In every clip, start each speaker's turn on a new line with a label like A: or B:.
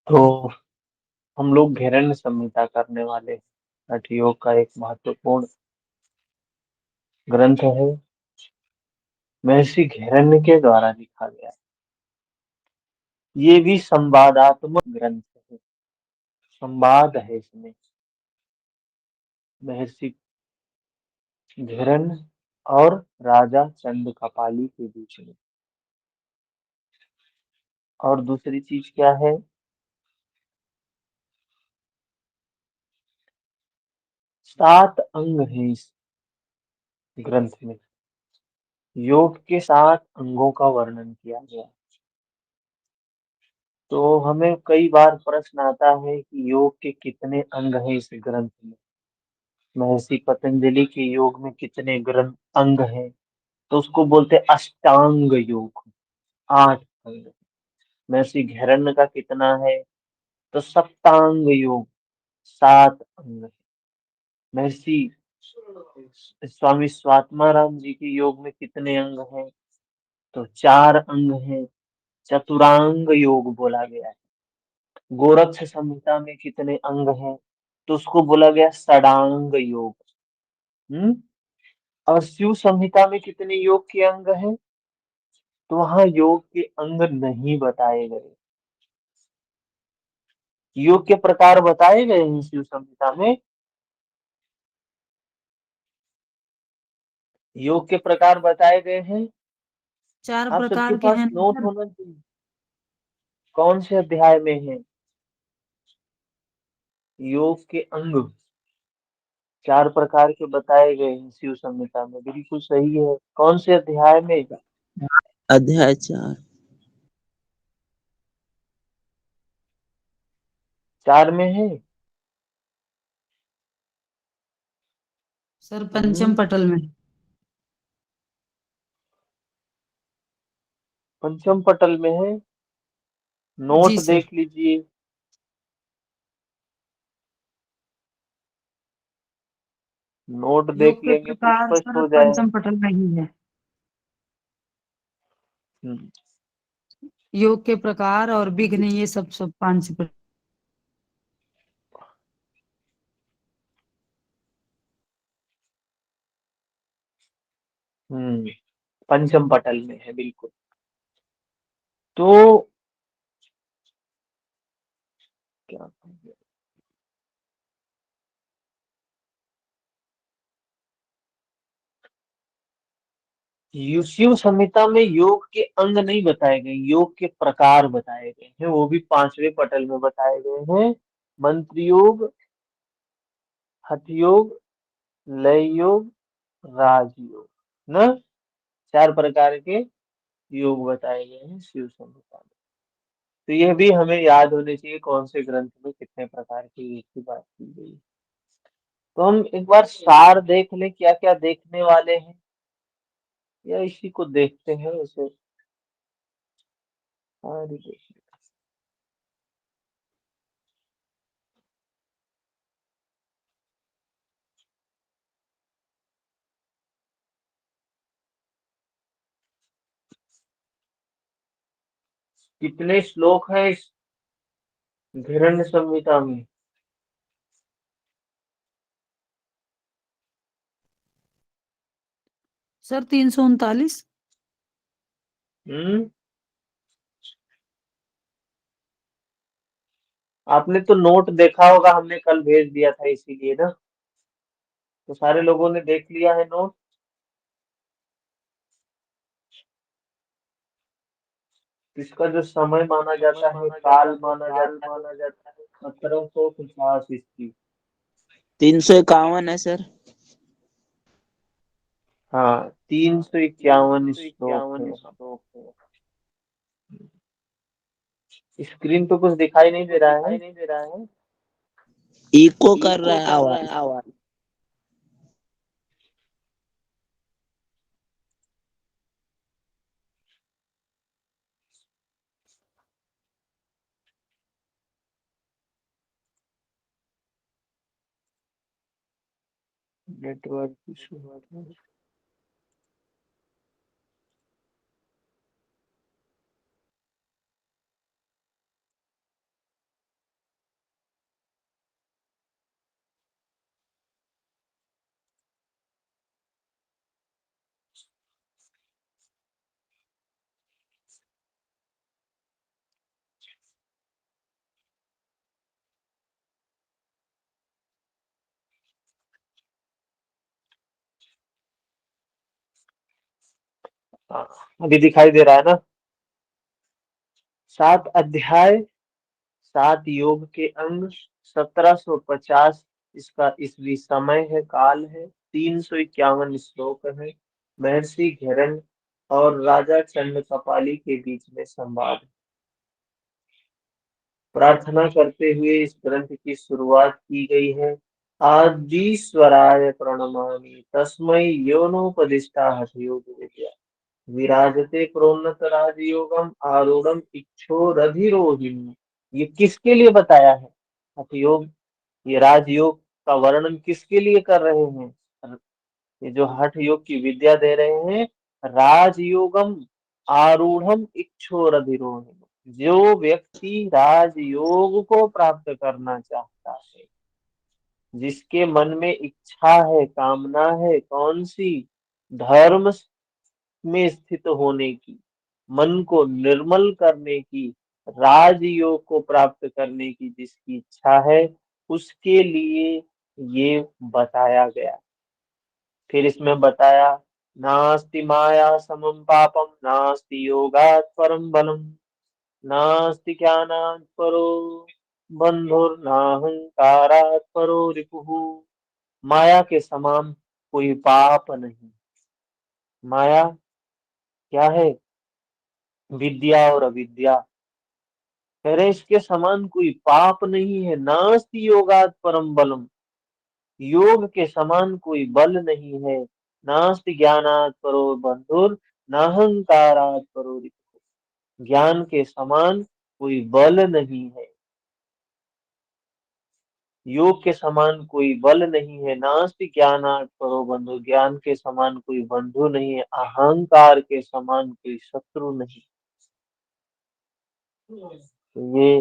A: तो हम लोग घेरन संहिता करने वाले हैं। हठ योग का एक महत्वपूर्ण ग्रंथ है। महर्षि घेरन के द्वारा लिखा गया है। ये भी संवादात्मक ग्रंथ है। संवाद है इसमें महर्षि घेरन और राजा चंद कपाली के बीच में। और दूसरी चीज क्या है? 7 अंग हैं इस ग्रंथ में। योग के 7 अंगों का वर्णन किया गया है। तो हमें कई बार प्रश्न आता है कि योग के कितने अंग हैं इस ग्रंथ में। महर्षि पतंजलि के योग में कितने ग्रंथ अंग हैं? तो उसको बोलते हैं अष्टांग योग। 8 अंग। महर्षि घेरन का कितना है? तो सप्तांग योग। 7 अंग है। महर्षि स्वामी स्वात्माराम जी के योग में कितने अंग हैं? तो 4 अंग हैं। चतुरांग योग बोला गया है। गोरक्ष संहिता में कितने अंग हैं? तो उसको बोला गया षडांग योग। हम्म। और शिव संहिता में कितने योग के अंग हैं? तो वहां योग के अंग नहीं बताए गए। योग के प्रकार बताए गए हैं शिव संहिता में। योग के प्रकार बताए गए हैं।
B: 4
A: आप सबके
B: प्रकार के
A: पास
B: हैं ना
A: नोट
B: सर।
A: होना चाहिए। कौन से अध्याय में है? योग के अंग 4 प्रकार के बताए गए हैं शिव संहिता में। बिल्कुल सही है। कौन से अध्याय में?
C: अध्याय 4।
A: 4 में है।
B: सर पंचम
A: हम्म।
B: पटल में।
A: पंचम पटल में है।
B: जी
A: नोट
B: सर।
A: देख लीजिए। नोट देख
B: योग के
A: लेंगे तो
B: प्रकार
A: स्पष्ट
B: सर
A: हो जाएगा।
B: पंचम पटल में ही है।
A: हम्म।
B: योग के प्रकार और विघ्न ये सब 5
A: पंचम पटल में है बिल्कुल। तो क्या कहेंगे? शिव संहिता में योग के अंग नहीं बताए गए, योग के प्रकार बताए गए हैं। वो भी 5वें पटल में बताए गए हैं। मंत्र योग, हठ योग, लय योग, राजयोग। न 4 प्रकार के योग बताए गए हैं शिव संहिता में। तो यह भी हमें याद होने चाहिए कौन से ग्रंथ में कितने प्रकार के योग की बात की गई है। तो हम एक बार सार देख लें क्या क्या देखने वाले हैं, या इसी को देखते हैं उसे। सारी देख कितने श्लोक हैं इस हिरण्य संहिता में?
B: सर 339।
A: हम्म। आपने तो नोट देखा होगा, हमने कल भेज दिया था इसीलिए ना। तो सारे लोगों ने देख लिया है नोट। इसका जो समय माना जाता है, काल माना जाता है, 1750 ईस्वी।
C: 351 है सर।
A: हाँ, 351 श्लोक है यहाँ। स्क्रीन पे कुछ दिखाई नहीं दे रहा है।
C: इको कर रहा है आवाज।
A: Network issue. हाँ, अभी दिखाई दे रहा है ना। 7 अध्याय, 7 योग के अंग, 1750 इसका ईसवी समय है, काल है, 351 श्लोक है। महर्षि घिरन और राजा चंद्र कपाली के बीच में संवाद। प्रार्थना करते हुए इस ग्रंथ की शुरुआत की गई है। आदिश्वराय प्रणमामि तस्मै योनोपदिष्टा हठयोग विद्या विराजते प्रोन्नत राजयोगम आरूढ़म इक्षोरधिरोहिणी। ये किसके लिए बताया है हठयोग? ये राजयोग का वर्णन किसके लिए कर रहे हैं? ये जो हठ योग की विद्या दे रहे हैं, राजयोगम आरूढ़म इक्षोरधिरोहिणी, जो व्यक्ति राजयोग को प्राप्त करना चाहता है, जिसके मन में इच्छा है, कामना है, कौन सी? धर्म में स्थित होने की, मन को निर्मल करने की, राजयोग को प्राप्त करने की जिसकी इच्छा है, उसके लिए ये बताया गया। फिर इसमें बताया, नास्ति माया समम पापम नास्ति योगात् परम बलम नास्ति ज्ञानात् परो बंधुर्नाहंकारात् परो रिपुः। माया के समान कोई पाप नहीं। माया क्या है? विद्या और अविद्या। कह रहे इसके समान कोई पाप नहीं है। नास्ति योगात् परम बलम, योग के समान कोई बल नहीं है। नास्ति ज्ञानात् परो बंधुर नाहंकारात् परो रिपुः, ज्ञान के समान कोई बल नहीं है, योग के समान कोई बल नहीं है। नास्ति ज्ञानात् परो बंधु, ज्ञान के समान कोई बंधु नहीं है। अहंकार के समान कोई शत्रु नहीं। ये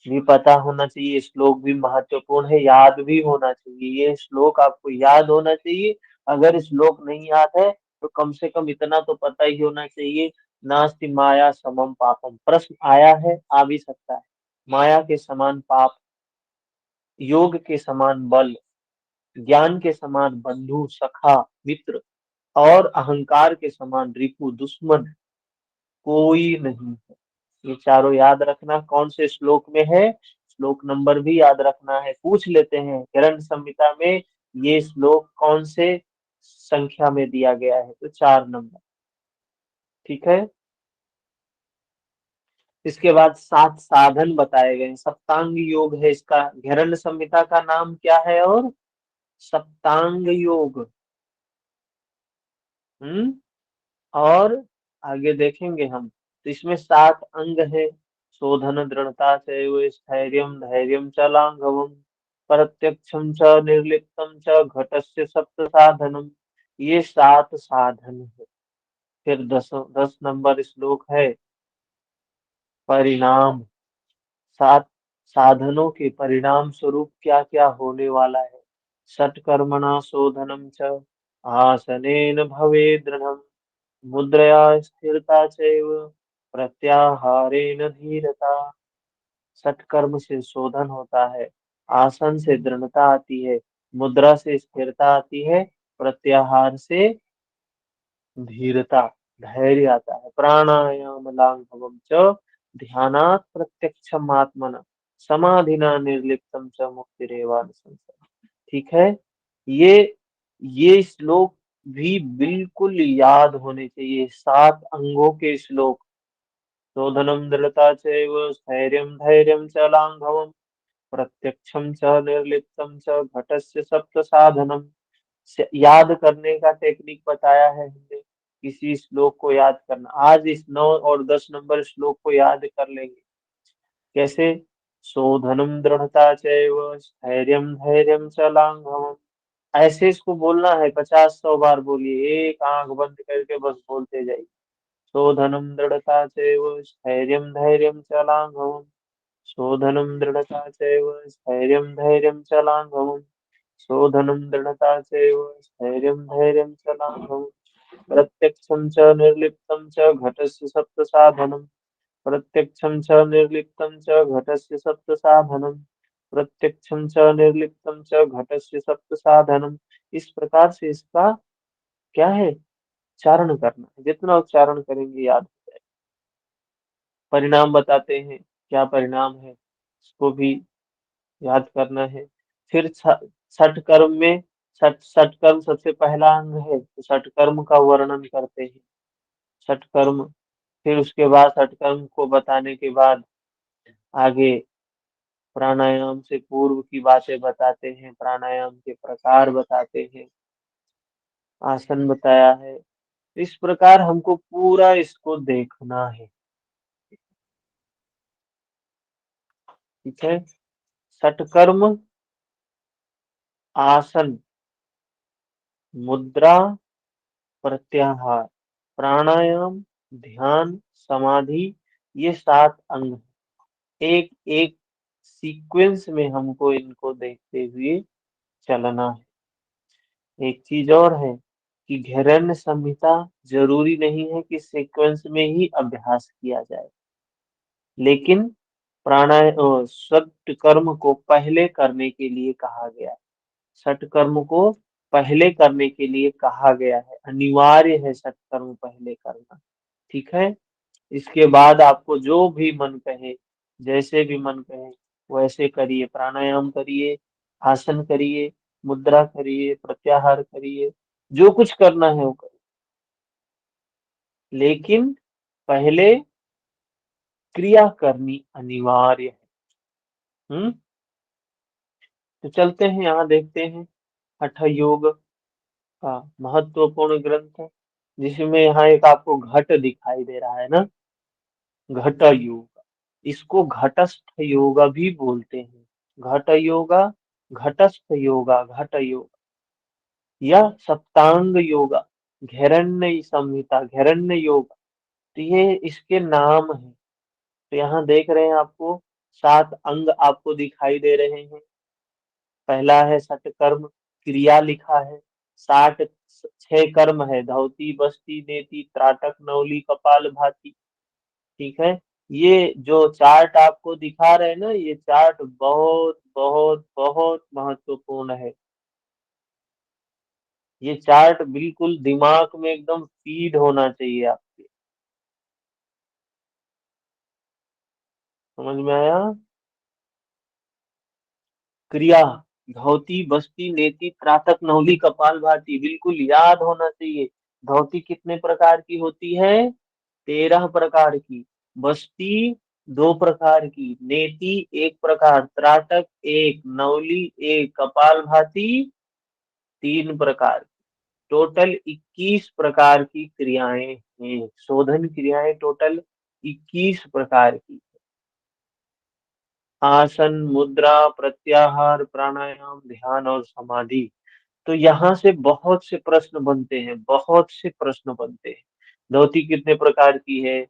A: भी पता होना चाहिए, श्लोक भी महत्वपूर्ण है, याद भी होना चाहिए। ये श्लोक आपको याद होना चाहिए। अगर श्लोक नहीं याद है तो कम से कम इतना तो पता ही होना चाहिए, नास्ति माया समम पापम। प्रश्न आया है, आ भी सकता है। माया के समान पाप, योग के समान बल, ज्ञान के समान बंधु सखा मित्र, और अहंकार के समान रिपु दुश्मन कोई नहीं है। ये चारों याद रखना। कौन से श्लोक में है, श्लोक नंबर भी याद रखना है। पूछ लेते हैं ग्रंथ संहिता में ये श्लोक कौन से संख्या में दिया गया है, तो 4 नंबर। ठीक है। इसके बाद 7 साधन बताए गए। सप्तांग योग है इसका, घिरण्य संहिता का नाम क्या है? और सप्तांग योग। और आगे देखेंगे हम, तो इसमें 7 अंग है। शोधन दृढ़ता चैव स्थैर्यं धैर्यं च लाघवम् प्रत्यक्षं च निर्लिप्तं च घटस्य सप्त साधनम। ये 7 साधन है। फिर 10 नंबर श्लोक है, परिणाम। 7 साधनों के परिणाम स्वरूप क्या क्या होने वाला है। षट्कर्मणा शोधनम च आसनेन भवे दृढ़म् मुद्रया स्थिरता चैव प्रत्याहारेण धीरता। सत्कर्म से शोधन होता है, आसन से दृढ़ता आती है, मुद्रा से स्थिरता आती है, प्रत्याहार से धीरता धैर्य आता है। प्राणायाम लाघवम च ध्यानात् प्रत्यक्षम आत्मन समाधिना निर्लिप्तम च मुक्तिरेवान संशयः। ठीक है। ये ये श्लोक भी बिल्कुल याद होने चाहिए। 7 अंगों के श्लोक। शोधनम दृढ़ता चैव स्थैर्यं धैर्यं च लाघवम् प्रत्यक्षम च निर्लिप्तम च घटस्य सप्त साधनम। याद करने का टेक्निक बताया है हमने, किसी श्लोक को याद करना। आज इस 9 और 10 नंबर श्लोक को याद कर लेंगे। कैसे? शोधनम दृढ़ता चैव स्थैर्यं धैर्यं च लाघवम्। ऐसे इसको बोलना है, 50-100 बार बोलिए, एक आंख बंद करके बस बोलते जाइए। शोधनम दृढ़ता चैव स्थैर्यं धैर्यं च लाघवम् शोधनं दृढ़ता चैव स्थैर्यं धैर्यं च लाघवम् शोधनं दृढ़ता चैव स्थैर्यं धैर्यं च लाघवम् प्रत्यक्षं च निर्लिप्तं च घटस्य सप्त साधनम् प्रत्यक्षं च निर्लिप्तं च घटस्य सप्त साधनम् प्रत्यक्षं च निर्लिप्तं च घटस्य सप्त साधनम्। इस प्रकार से इसका क्या है, उच्चारण करना है, जितना उच्चारण करेंगे याद हो जाएगा। परिणाम बताते हैं, क्या परिणाम है इसको भी याद करना है। फिर छठ कर्म में छठ कर्म सबसे पहला अंग है, तो छठ कर्म का वर्णन करते हैं। छठ कर्म, फिर उसके बाद छठ कर्म को बताने के बाद आगे प्राणायाम से पूर्व की बातें बताते हैं, प्राणायाम के प्रकार बताते हैं, आसन बताया है। इस प्रकार हमको पूरा इसको देखना है। ठीक है, षटकर्म, आसन, मुद्रा, प्रत्याहार, प्राणायाम, ध्यान, समाधि, ये 7 अंग हैं। एक एक सीक्वेंस में हमको इनको देखते हुए चलना है। एक चीज और है कि घैरण्य संहिता जरूरी नहीं है कि सीक्वेंस में ही अभ्यास किया जाए, लेकिन षट कर्म को पहले करने के लिए कहा गया है। षट कर्म को पहले करने के लिए कहा गया है, अनिवार्य है षट कर्म पहले करना। ठीक है, इसके बाद आपको जो भी मन कहे, जैसे भी मन कहे वैसे करिए, प्राणायाम करिए, आसन करिए, मुद्रा करिए, प्रत्याहार करिए, जो कुछ करना है वो करिए, लेकिन पहले क्रिया करनी अनिवार्य है। तो चलते हैं, यहाँ देखते हैं हठ योग का महत्वपूर्ण ग्रंथ है, जिसमें यहाँ एक आपको घट दिखाई दे रहा है ना, घट योग, इसको घटस्थ योगा भी बोलते हैं। घट योगा, घटस्थ योगा, घट योग या सप्तांग योगा, घैरण्य संहिता, घैरण्य योग, तो ये इसके नाम है। तो यहाँ देख रहे हैं आपको 7 अंग आपको दिखाई दे रहे हैं। पहला है षटकर्म, क्रिया लिखा है। 6 कर्म है, धौती, बस्ती, नेति, त्राटक, नौली, कपाल भाती। ठीक है, ये जो चार्ट आपको दिखा रहे हैं ना, ये चार्ट बहुत बहुत बहुत महत्वपूर्ण है। ये चार्ट बिल्कुल दिमाग में एकदम फीड होना चाहिए आपके, समझ में आया। क्रिया, धौती, बस्ती, नेति, त्राटक, नौली, कपाल भाती, बिल्कुल याद होना चाहिए। धौती कितने प्रकार की होती है? 13 प्रकार की। बस्ती 2 प्रकार की, नेति 1 प्रकार, त्राटक 1, नौली 1, कपाल भाती 3 प्रकार। टोटल 21 प्रकार की क्रियाएं हैं, शोधन क्रियाएं टोटल 21 प्रकार की। आसन, मुद्रा, प्रत्याहार, प्राणायाम, ध्यान और समाधि। तो यहाँ से बहुत से प्रश्न बनते हैं, बहुत से प्रश्न बनते हैं। धोती कितने प्रकार की है?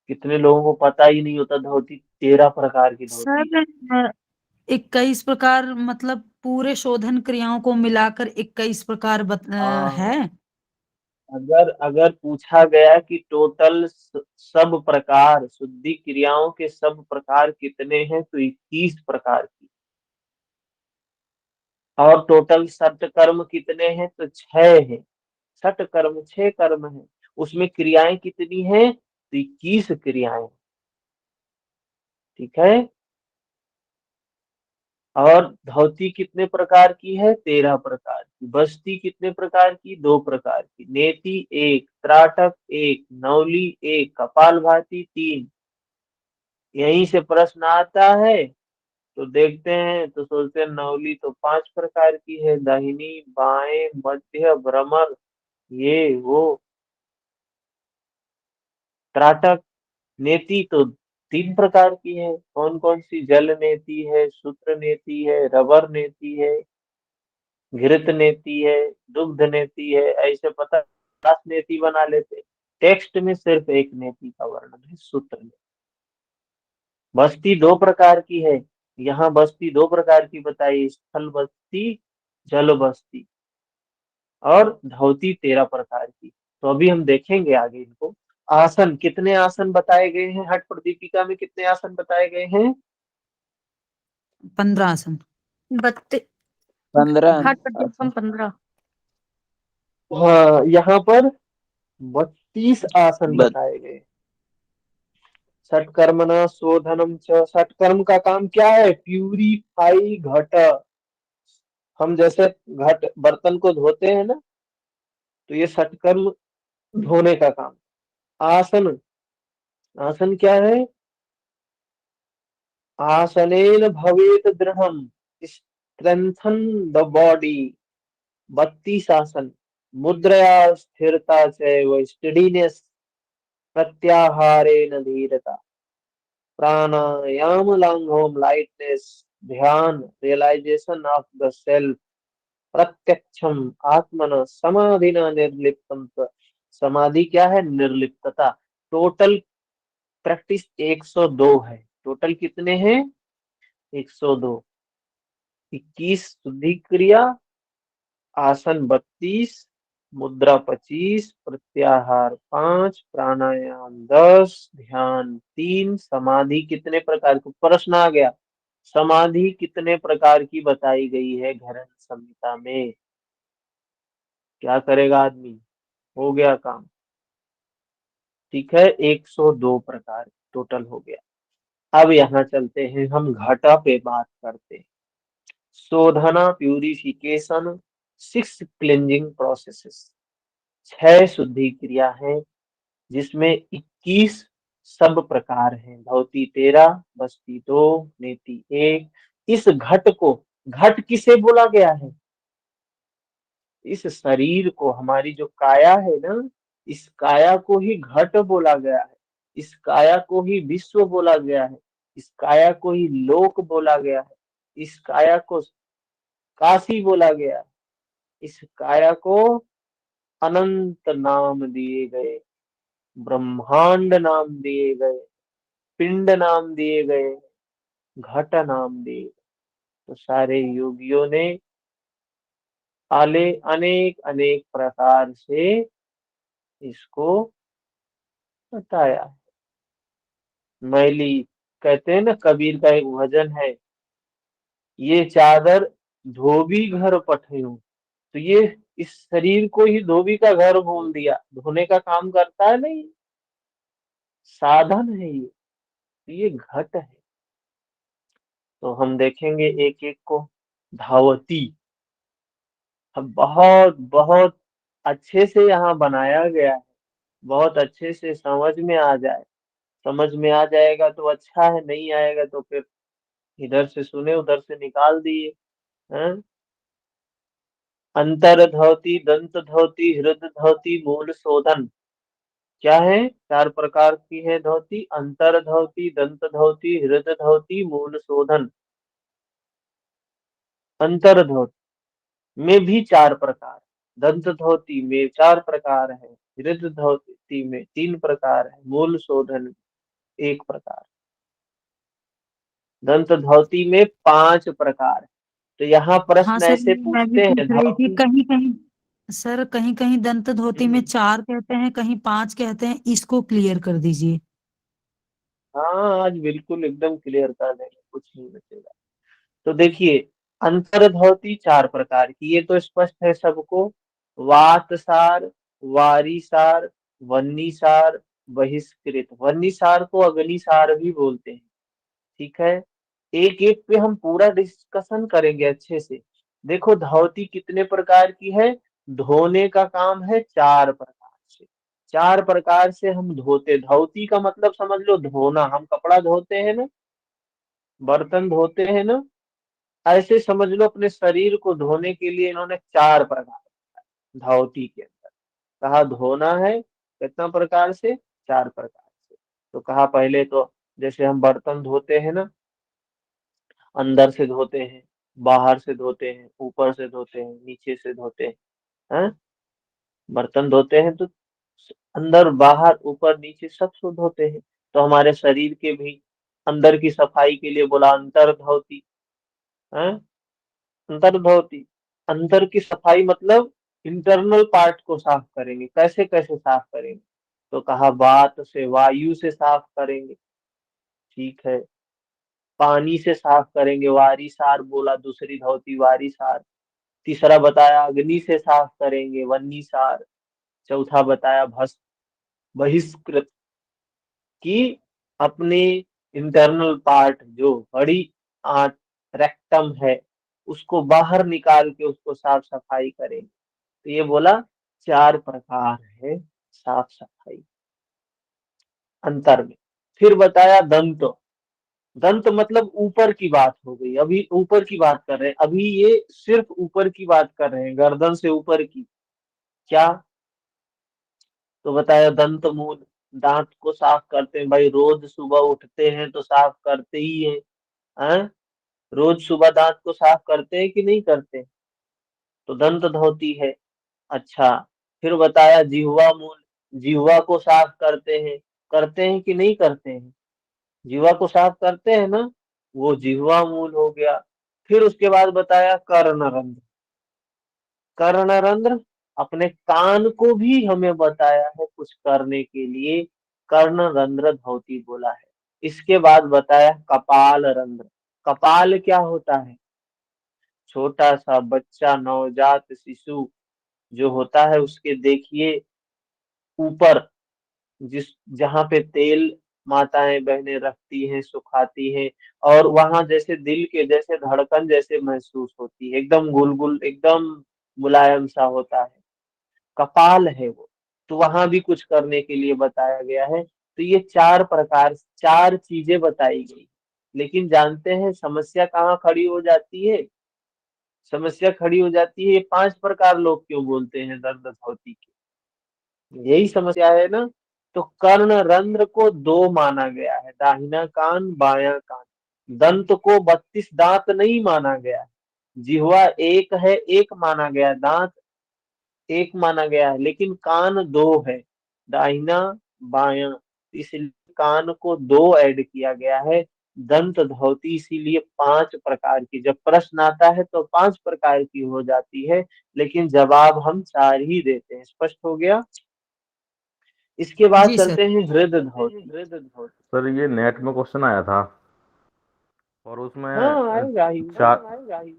A: कितने लोगों को पता ही नहीं होता, धोती 13 प्रकार की धोती है।
B: सर 21 प्रकार मतलब पूरे शोधन क्रियाओं को मिलाकर 21 प्रकार है।
A: हाँ, अगर अगर पूछा गया कि टोटल सब प्रकार, शुद्धि क्रियाओं के सब प्रकार कितने हैं, तो 21 प्रकार की। और टोटल सट कर्म कितने हैं, तो 6 है। सट कर्म 6 कर्म है, उसमें क्रियाएं कितनी हैं, तो 21 क्रियाएं। ठीक है, और धौती कितने प्रकार की है, 13 प्रकार की। बस्ती कितने प्रकार की, 2 प्रकार की। नेति 1, त्राटक 1, नौली 1, कपालभाति 3। यहीं से प्रश्न आता है तो देखते हैं, तो सोचते हैं नौली तो 5 प्रकार की है, दाहिनी, बाएं, मध्य, भ्रमर, ये वो। त्राटक, नेति तो 3 प्रकार की है, कौन कौन सी? जल नेति है, सूत्र नेति है, रबर नेति है, घृत नेति है, दुग्ध नेति है, ऐसे पता 10 नेति बना लेते। टेक्स्ट में सिर्फ एक नेति का वर्णन है, सूत्र नेति। बस्ती 2 प्रकार की है, यहाँ बस्ती 2 प्रकार की बताई, स्थल बस्ती, जल बस्ती। और धौती 13 प्रकार की। तो अभी हम देखेंगे आगे इनको। आसन, कितने आसन बताए गए हैं? हठ प्रदीपिका में कितने आसन बताए गए हैं?
B: 15 आसन।
D: 32
C: 15
D: हट प्रदीपम 15।
A: हाँ, यहाँ पर 32 आसन
C: बत
A: बताए गए। षटकर्मणा शोधनम च, षटकर्म का काम क्या है? प्यूरिफाई घट। हम जैसे घट बर्तन को धोते हैं ना, तो ये षटकर्म धोने का काम। आसन, आसन क्या है? आसनेन भवेत दृढ़म, स्ट्रेंथन द बॉडी। 32 आसन। मुद्रया स्थिरता चैव स्टेडीनेस, प्रत्याहारेण धीरता, प्राणायाम लांघोम लाइटनेस, ध्यान रियलाइजेशन ऑफ द सेल्फ, प्रत्यक्षम आत्मन, समाधिना निर्लिप्तम। समाधि क्या है? निर्लिप्तता। टोटल प्रैक्टिस 102 है। टोटल कितने हैं? 102। 21 शुद्धि क्रिया, आसन 32, मुद्रा 25, प्रत्याहार 5, प्राणायाम 10, ध्यान 3, समाधि कितने प्रकार की? प्रश्न आ गया, समाधि कितने प्रकार की बताई गई है घरन संहिता में? क्या करेगा आदमी? हो गया काम। ठीक है, 102 प्रकार टोटल हो गया। अब यहाँ चलते हैं, हम घटा पे बात करते हैं। शोधना प्यूरिफिकेशन, 6 क्लिंजिंग प्रोसेसेस, 6 शुद्धि क्रिया है, जिसमें 21 सब प्रकार हैं। धौती 13, बस्ती 2, नेति 1। इस घट को, घट किसे बोला गया है? इस शरीर को, हमारी जो काया है ना, इस काया को ही घट बोला गया है। इस काया को ही विश्व बोला गया है। इस काया को ही लोक बोला गया है। इस काया को काशी बोला गया है। इस काया को अनंत नाम दिए गए, ब्रह्मांड नाम दिए गए, पिंड नाम दिए गए, घट नाम दिए। तो सारे योगियों ने आले अनेक अनेक प्रकार से इसको बताया। मैली, कहते हैं ना, कबीर का एक भजन है, ये चादर धोबी घर पठयूं। तो ये इस शरीर को ही धोबी का घर बोल दिया। धोने का काम करता है नहीं, साधन है ये। तो ये घट है। तो हम देखेंगे एक एक को। धावती, अब बहुत बहुत अच्छे से यहाँ बनाया गया है, बहुत अच्छे से समझ में आ जाए। समझ में आ जाएगा तो अच्छा है, नहीं आएगा तो फिर इधर से सुने उधर से निकाल दिए। हैं? अंतर धौती, दंत धौती, हृद धौती, मूल शोधन। क्या है? 4 प्रकार की है धौती। अंतर धौती, दंत धौती, हृद धौती, मूल शोधन। अंतर धौती में भी 4 प्रकार, दंत धौती में 4 प्रकार है, हृद धौती में 3 प्रकार है, मूल शोधन 1 प्रकार, दंत धौती में 5 प्रकार है। तो यहाँ
B: हाँ
A: प्रश्न
B: सर,
A: ऐसे
B: मैं भी
A: पूछते हैं,
B: पूछ रही थी,
A: धौती।
B: कहीं कहीं सर, कहीं कहीं दंत धोती में
A: हम्म,
B: 4 कहते हैं, कहीं 5 कहते हैं, इसको क्लियर कर दीजिए।
A: हाँ, आज बिल्कुल एकदम क्लियर कर देंगे, कुछ नहीं बचेगा। तो देखिए, अंतर्धौती 4 प्रकार की, ये तो स्पष्ट है सबको। वातसार, वारीसार, वह्निसार, बहिष्कृत। वह्निसार को अग्निसार भी बोलते हैं। ठीक है, एक एक पे हम पूरा डिस्कशन करेंगे अच्छे से। देखो, धौती कितने प्रकार की है? धोने का काम है 4 प्रकार से। 4 प्रकार से हम धोते। धौती का मतलब समझ लो धोना। हम कपड़ा धोते हैं ना, बर्तन धोते हैं ना, ऐसे समझ लो अपने शरीर को धोने के लिए इन्होंने 4 प्रकार धौती के अंदर कहा धोना है। कितना प्रकार से? 4 प्रकार से। तो कहा पहले तो, जैसे हम बर्तन धोते हैं ना, अंदर से धोते हैं, बाहर से धोते हैं, ऊपर से धोते हैं, नीचे से धोते हैं। हैं? बर्तन धोते हैं तो अंदर बाहर ऊपर नीचे सब से धोते हैं। तो हमारे शरीर के भी अंदर की सफाई के लिए बोला अंतर धोती। है, अंतर धोती। अंदर की सफाई मतलब इंटरनल पार्ट को साफ करेंगे। कैसे कैसे साफ करेंगे? तो कहा वात से, वायु से साफ करेंगे। ठीक है, पानी से साफ करेंगे, वारी सार बोला, दूसरी धोती वारी सार। तीसरा बताया अग्नि से साफ करेंगे, वन्नीसार। चौथा बताया बहिष्कृत, कि अपने इंटरनल पार्ट जो बड़ी आंत रेक्टम है उसको बाहर निकाल के उसको साफ सफाई करेंगे। तो ये बोला 4 प्रकार है साफ सफाई अंतर में। फिर बताया दंत। दंत मतलब ऊपर की बात हो गई, अभी ऊपर की बात कर रहे हैं, अभी ये सिर्फ ऊपर की बात कर रहे हैं, गर्दन से ऊपर की। क्या? तो बताया दंत मूल, दांत को साफ करते हैं भाई, रोज सुबह उठते हैं तो साफ करते ही हैं? रोज सुबह दांत को साफ करते हैं कि नहीं करते? तो दंत धोती है। अच्छा, फिर बताया जिह्वा मूल, जिह्वा को साफ करते हैं कि नहीं करते हैं? जिह्वा को साफ करते हैं ना, वो जिह्वा मूल हो गया। फिर उसके बाद बताया कर्णरंध्र। कर्णरंध्र, अपने कान को भी हमें बताया है कुछ करने के लिए, कर्णरंध्र धोती बोला है। इसके बाद बताया कपाल रंध्र। कपाल क्या होता है? छोटा सा बच्चा, नवजात शिशु जो होता है उसके देखिए ऊपर, जिस जहां पे तेल माताएं बहनें रखती हैं, सुखाती हैं, और वहां जैसे दिल के जैसे धड़कन जैसे महसूस होती है, एकदम गुलगुल, एकदम मुलायम सा होता है, कपाल है वो। तो वहां भी कुछ करने के लिए बताया गया है। तो ये 4 चीजें बताई गई। लेकिन जानते हैं समस्या कहाँ खड़ी हो जाती है? समस्या खड़ी हो जाती है, ये 5 प्रकार लोग क्यों बोलते हैं दर्द धोती की, यही समस्या है ना। तो कर्ण रंध्र को 2 माना गया है, दाहिना कान बायां कान। दंत को 32 दांत नहीं माना गया है। जिह्वा एक है, एक माना गया है, दांत एक माना गया है, लेकिन कान 2 है, दाहिना बायां, इसलिए कान को 2 ऐड किया गया है। दंत धोती इसीलिए 5 प्रकार की, जब प्रश्न आता है तो 5 प्रकार की हो जाती है, लेकिन जवाब हम 4 ही देते हैं। स्पष्ट हो गया? इसके बाद
B: जी सर।
A: चलते हैं हृद धोती।
D: सर ये नेट में क्वेश्चन आया था और
A: हाँ
D: उसमें
A: आएगा ही,
D: चार
A: आएगा ही।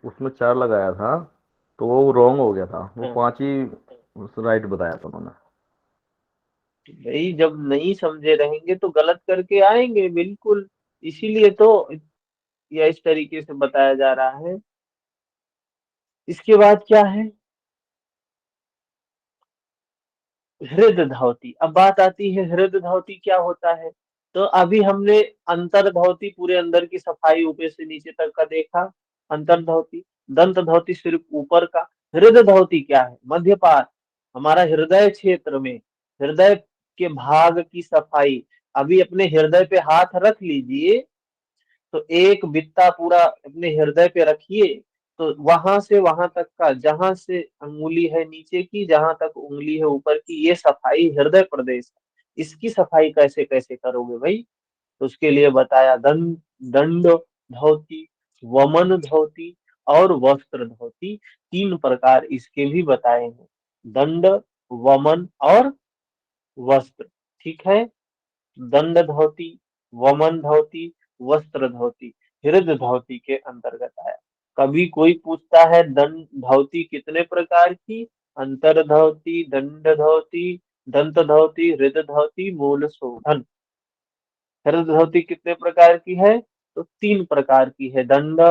D: उसमें 4 लगाया था तो वो रॉन्ग हो गया था, वो
A: हाँ
D: 5 ही राइट बताया था उन्होंने।
A: भाई, जब नहीं समझे रहेंगे तो गलत करके आएंगे बिल्कुल, इसीलिए तो यह इस तरीके से बताया जा रहा है। इसके बाद क्या है? हृद धौती। अब बात आती है हृद धौती क्या होता है। तो अभी हमने अंतर धौती, पूरे अंदर की सफाई ऊपर से नीचे तक का देखा, अंतर धौती। दंत धौती सिर्फ ऊपर का। हृद धौती क्या है? मध्य पार, हमारा हृदय क्षेत्र में, हृदय के भाग की सफाई। अभी अपने हृदय पे हाथ रख लीजिए, तो एक बित्ता पूरा अपने हृदय पे रखिए, तो वहां से वहां तक का, जहां से अंगुली है नीचे की, जहां तक उंगली है ऊपर की, ये सफाई हृदय प्रदेश है। इसकी सफाई कैसे कैसे करोगे भाई? तो उसके लिए बताया दंड धोती, वमन धोती और वस्त्र धोती। 3 प्रकार इसके भी बताए हैं, दंड, वमन और वस्त्र। ठीक है, दंड धोती, वमन धोती, वस्त्र धोती, हृद धोती के अंतर्गत आया। कभी कोई पूछता है दंड धोती कितने प्रकार की? अंतर धोती, दंड धोती, दंत धोती, हृद धोती, मूल शोधन। हृद धोती कितने प्रकार की है? तो 3 प्रकार की है, दंड,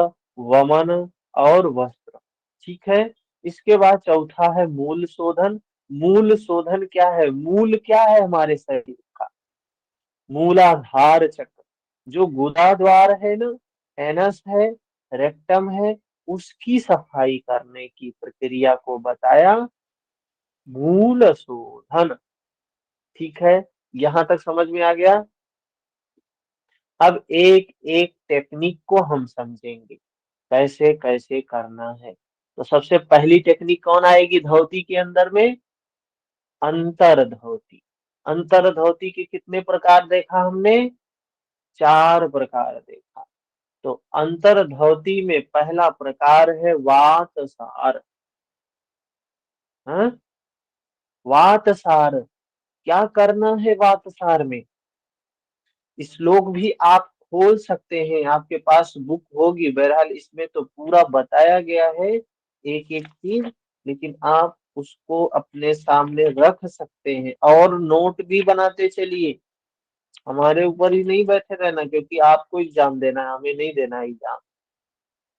A: वमन और वस्त्र। ठीक है। इसके बाद चौथा है मूल शोधन। मूल शोधन क्या है? मूल क्या है हमारे शरीर का? मूलाधार चक्र, जो गुदा द्वार है ना, एनस है, रेक्टम है, उसकी सफाई करने की प्रक्रिया को बताया मूल शोधन। ठीक है, यहां तक समझ में आ गया? अब एक एक टेक्निक को हम समझेंगे कैसे कैसे करना है। तो सबसे पहली टेक्निक कौन आएगी धोती के अंदर में? अंतर धोती। अंतर धोती के कितने प्रकार देखा हमने? 4 प्रकार देखा। तो अंतर धौती में पहला प्रकार है वातसार। हाँ? वातसार, क्या करना है वातसार में? श्लोक भी आप खोल सकते हैं, आपके पास बुक होगी, बहरहाल इसमें तो पूरा बताया गया है एक एक चीज, लेकिन आप उसको अपने सामने रख सकते हैं और नोट भी बनाते चलिए। हमारे ऊपर ही नहीं बैठे रहना, क्योंकि आपको एग्जाम देना है, हमें नहीं देना है एग्जाम।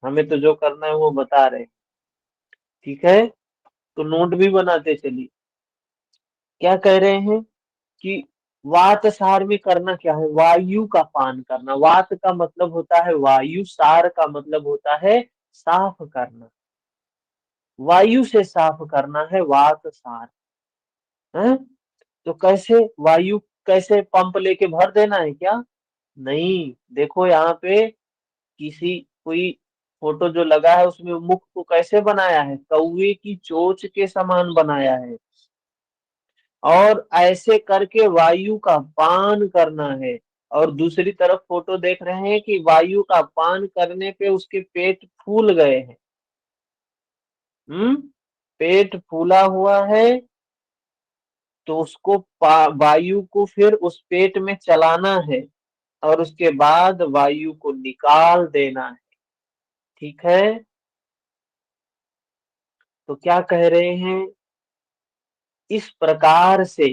A: हमें तो जो करना है वो बता रहे हैं, ठीक है। तो नोट भी बनाते चलिए। क्या कह रहे हैं कि वात सार में करना क्या है, वायु का पान करना। वात का मतलब होता है वायु, सार का मतलब होता है साफ करना। वायु से साफ करना है वात सार है। तो कैसे वायु, कैसे पंप लेके भर देना है क्या? नहीं, देखो यहाँ पे किसी कोई फोटो जो लगा है उसमें मुख को कैसे बनाया है, कौवे की चोंच के समान बनाया है। और ऐसे करके वायु का पान करना है। और दूसरी तरफ फोटो देख रहे हैं कि वायु का पान करने पे उसके पेट फूल गए हैं। पेट फूला हुआ है, तो उसको वायु को फिर उस पेट में चलाना है और उसके बाद वायु को निकाल देना है, ठीक है। तो क्या कह रहे हैं, इस प्रकार से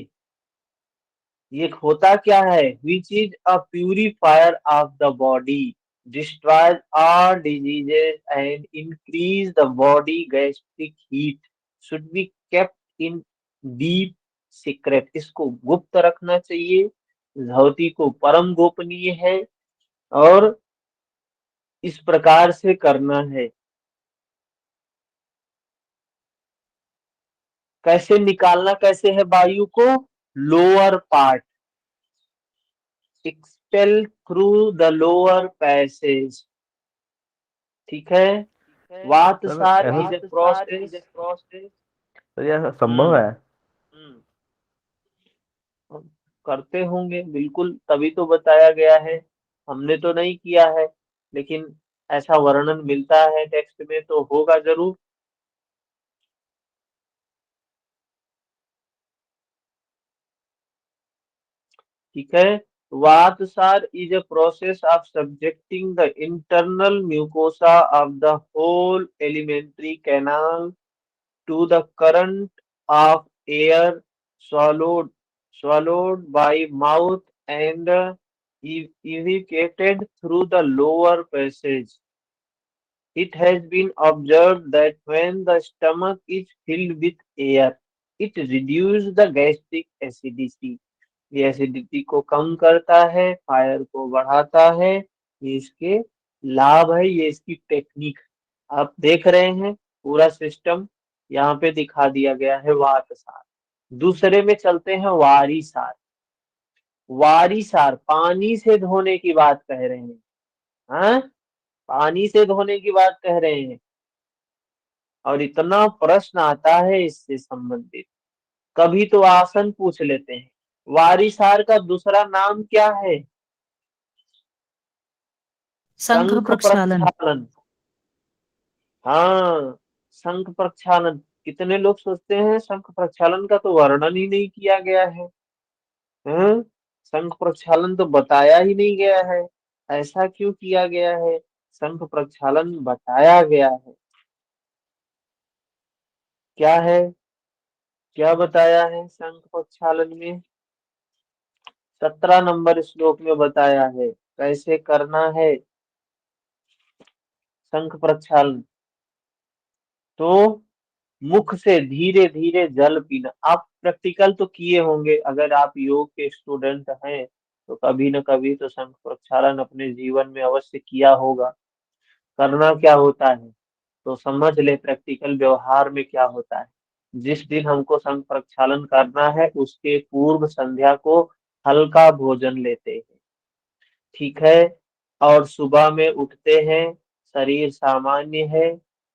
A: ये होता क्या है, which is a purifier of the body, destroys all diseases and increase the body gastric heat, should be kept in deep secret. इसको गुप्त रखना चाहिए, धोती को परम गोपनीय है और इस प्रकार से करना है। कैसे निकालना, कैसे है वायु को, lower part, expel through the lower passage, ठीक है। वात
D: सर
A: सार
D: ऐसा
A: इज ए प्रोसेस।
D: सर ये ऐसा संभव
A: हम्म
D: है?
A: हम्म, करते होंगे बिल्कुल, तभी तो बताया गया है। हमने तो नहीं किया है, लेकिन ऐसा वर्णन मिलता है टेक्स्ट में, तो होगा जरूर। ठीक है। वातसार is a process of subjecting the internal mucosa of the whole alimentary canal to the current of air swallowed swallowed by mouth and evacuated through the lower passage. It has been observed that when the stomach is filled with air, it reduces the gastric acidity. ये acidity को कम करता है, fire को बढ़ाता है। ये इसके लाभ है, ये इसकी टेक्निक। आप देख रहे हैं पूरा सिस्टम यहाँ पे दिखा दिया गया है, वातसार। दूसरे में चलते हैं वारीसार। वारीसार पानी से धोने की बात कह रहे हैं। हाँ, पानी से धोने की बात कह रहे हैं। और इतना प्रश्न आता है इससे संबंधित, कभी तो आसन पूछ लेते हैं। वारिसार का दूसरा नाम क्या है?
B: शंख
A: शंख
B: प्रक्षालन।
A: प्रक्षालन। हाँ, शंख प्रक्षालन। कितने लोग सोचते हैं शंख प्रक्षालन का तो वर्णन ही नहीं किया गया है। हैं? शंख प्रक्षालन तो बताया ही नहीं गया है। ऐसा क्यों किया गया है? शंख प्रक्षालन बताया गया है। क्या है, क्या बताया है शंख प्रक्षालन में? 17 नंबर श्लोक में बताया है कैसे करना है शंख प्रक्षालन। तो मुख से धीरे धीरे जल पीना। आप प्रैक्टिकल तो किए होंगे, अगर आप योग के स्टूडेंट हैं तो कभी न कभी तो शंख प्रक्षालन अपने जीवन में अवश्य किया होगा। करना क्या होता है तो समझ ले, प्रैक्टिकल व्यवहार में क्या होता है। जिस दिन हमको शंख प्रक्षालन करना है उसके पूर्व संध्या को हल्का भोजन लेते हैं, ठीक है। और सुबह में उठते हैं, शरीर सामान्य है,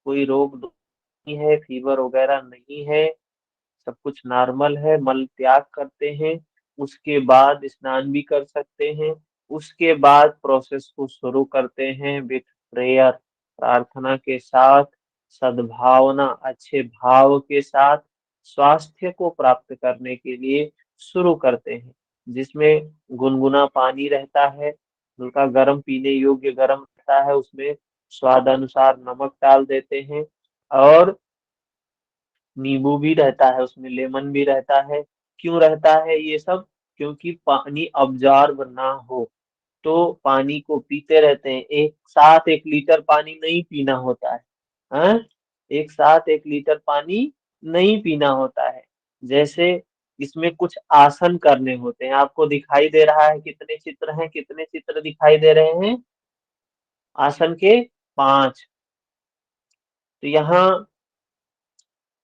A: कोई रोग नहीं है, फीवर वगैरह नहीं है, सब कुछ नॉर्मल है, मल त्याग करते हैं। उसके बाद स्नान भी कर सकते हैं। उसके बाद प्रोसेस को शुरू करते हैं विथ प्रेयर, प्रार्थना के साथ, सद्भावना, अच्छे भाव के साथ स्वास्थ्य को प्राप्त करने के लिए शुरू करते हैं। जिसमें गुनगुना पानी रहता है, हल्का गर्म, पीने योग्य गर्म रहता है, उसमें स्वाद अनुसार नमक डाल देते हैं और नींबू भी रहता है उसमें, लेमन भी रहता है। क्यों रहता है ये सब? क्योंकि पानी अब्जॉर्ब ना हो, तो पानी को पीते रहते हैं। एक साथ 1 लीटर पानी नहीं पीना होता है, हाँ? एक साथ 1 लीटर पानी नहीं पीना होता है। जैसे इसमें कुछ आसन करने होते हैं, आपको दिखाई दे रहा है कितने चित्र हैं, कितने चित्र दिखाई दे रहे हैं? आसन के 5। तो यहाँ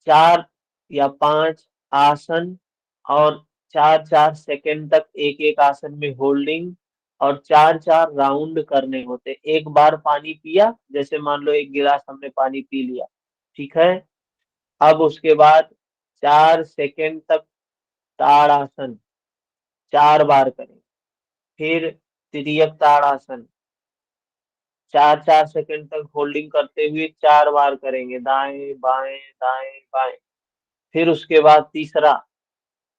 A: 4 या 5 आसन, और 4-4 सेकंड तक एक एक आसन में होल्डिंग, और 4-4 राउंड करने होते। एक बार पानी पिया, जैसे मान लो 1 गिलास हमने पानी पी लिया, ठीक है। अब उसके बाद 4 सेकंड तक ताड़ासन 4 बार करें। फिर तिर्यक ताड़ासन 4-4 सेकंड तक होल्डिंग करते हुए 4 बार करेंगे, दाएं बाएं दाएं बाएं। फिर उसके बाद तीसरा,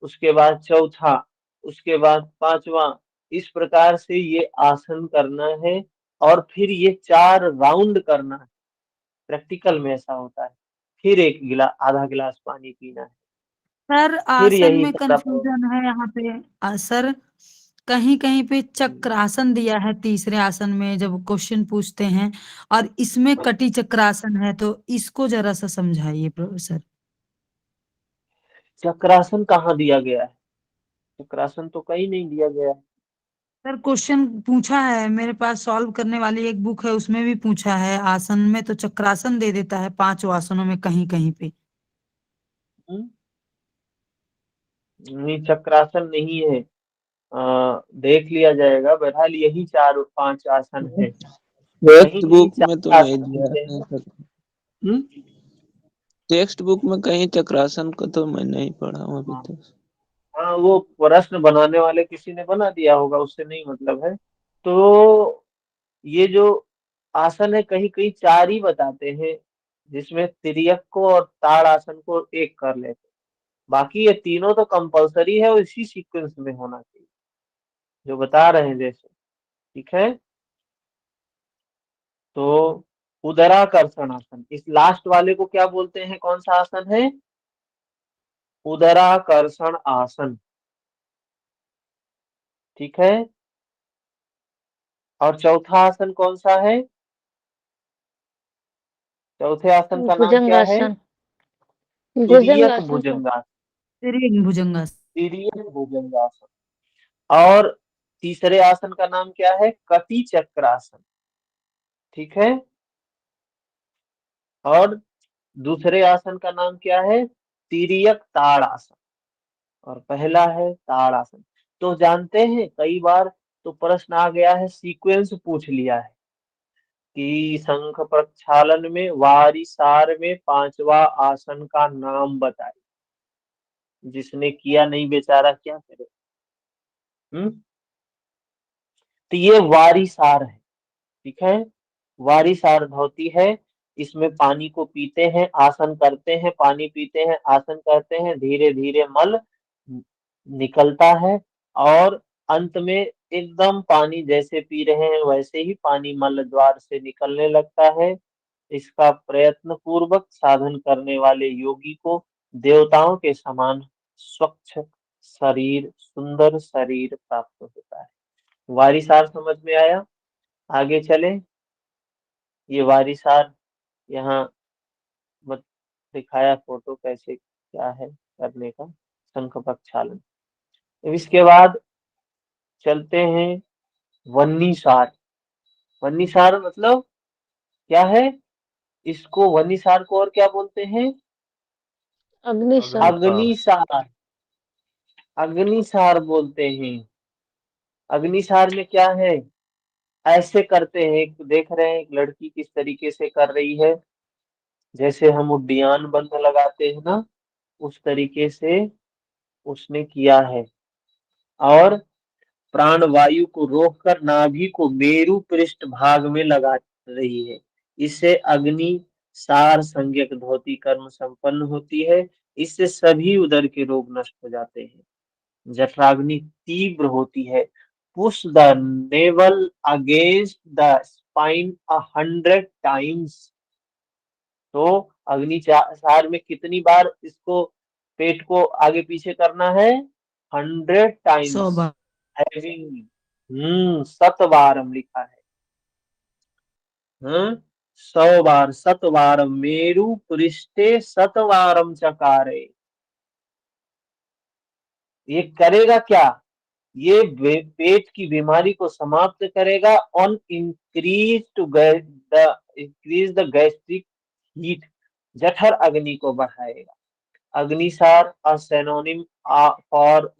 A: उसके बाद चौथा, उसके बाद 5वां। इस प्रकार से ये आसन करना है, और फिर ये 4 राउंड करना है। प्रैक्टिकल में ऐसा होता है। फिर आधा गिलास पानी पीना है।
B: सर
A: फिर
B: आसन
A: यही
B: में
A: सारा
B: कंफ्यूजन है यहाँ पे। सर कहीं कहीं पे चक्रासन दिया है तीसरे आसन में जब क्वेश्चन पूछते हैं, और इसमें कटी चक्रासन है, तो इसको जरा सा समझाइए प्रोफेसर।
A: चक्रासन कहाँ दिया गया है? चक्रासन तो कहीं नहीं दिया गया है।
B: सर क्वेश्चन पूछा है मेरे पास, सॉल्व करने वाली एक बुक है उसमें भी पूछा है, आसन में तो चक्रासन दे देता है 5 आसनों में कहीं कहीं पे।
A: हम्म? नहीं, चक्रासन नहीं है। देख लिया जाएगा। बहरहाल यही 4-5 आसन है।
C: टेक्स्ट
A: कहीं कहीं
C: बुक में तो
A: 4
C: नहीं
A: आसन
C: दिया
A: होते हैं।
C: है।
A: हम्म?
C: टेक्स्ट बुक में कहीं चक्रासन को तो मैं नहीं पढ़ा हूँ अभी
A: हाँ
C: तक।
A: हाँ, वो प्रश्न बनाने वाले किसी ने बना दिया होगा, उससे नहीं मतलब है। तो ये जो आसन है कहीं कहीं 4 ही बताते हैं, जिसमें तिर्यक को और ताड़ आसन को एक कर लेते हैं। बाकी ये तीनों तो कंपलसरी है और इसी सीक्वेंस में होना चाहिए जो बता रहे हैं जैसे, ठीक है। तो उदराकर्षण आसन, इस लास्ट वाले को क्या बोलते हैं? कौन सा आसन है? उदराकर्षण आसन, ठीक है। और चौथा आसन कौन सा है? चौथे आसन का नाम क्या है?
E: भुजंगासन।
A: तिर्यक
E: भुजंगासन सर।
A: भुजंगासन।
B: तिर्यक भुजंगासन।
A: तिर्यक भुजंगासन। और तीसरे आसन का नाम क्या है? कटी चक्रासन, ठीक है। और दूसरे आसन का नाम क्या है? तिर्यक ताड़ आसन। और पहला है ताड़ आसन। तो जानते हैं कई बार तो प्रश्न आ गया है, सीक्वेंस पूछ लिया है कि शंख प्रक्षालन में वारिसार में 5वां आसन का नाम बताइए। जिसने किया नहीं बेचारा क्या करे? हम्म? तो ये वारिसार है, ठीक है। वारिसार धोती है। इसमें पानी को पीते हैं, आसन करते हैं, पानी पीते हैं, आसन करते हैं, धीरे धीरे मल निकलता है, और अंत में एकदम पानी जैसे पी रहे हैं वैसे ही पानी मल द्वार से निकलने लगता है। इसका प्रयत्न पूर्वक साधन करने वाले योगी को देवताओं के समान स्वच्छ शरीर, सुंदर शरीर प्राप्त होता है। वारिसार समझ में आया? आगे चले। ये वारिसार यहाँ मत दिखाया फोटो कैसे क्या है करने का, शंख प्रक्षालन। तो इसके बाद चलते हैं वन्नीसार। वन्नीसार मतलब क्या है? इसको वन्नीसार को और क्या बोलते हैं?
E: अग्निसार।
A: अग्निसार। अग्निसार बोलते हैं। अग्निसार में क्या है? ऐसे करते हैं, देख रहे हैं एक लड़की किस तरीके से कर रही है, जैसे हम उड्डयन बंध लगाते हैं ना, उस तरीके से उसने किया है। और प्राण वायु को रोककर नाभि को मेरु पृष्ठ भाग में लगा रही है। इससे अग्नि सार संज्ञक धोती कर्म संपन्न होती है। इससे सभी उदर के रोग नष्ट हो जाते हैं। जठराग्नि तीव्र होती है। Push the naval against the spine 100 times। तो अग्निसार में कितनी बार इसको पेट को आगे पीछे करना है? 100
B: 100
A: टाइम्स
B: बार।
A: हैविंग 100 लिखा है। 100 बार 100 मेरु पृष्ठे 100 चकारे। ये करेगा क्या? ये पेट की बीमारी को समाप्त करेगा। On increase to increase the gastric heat, जठर अग्नि को बढ़ाएगा। Agnisar a synonym for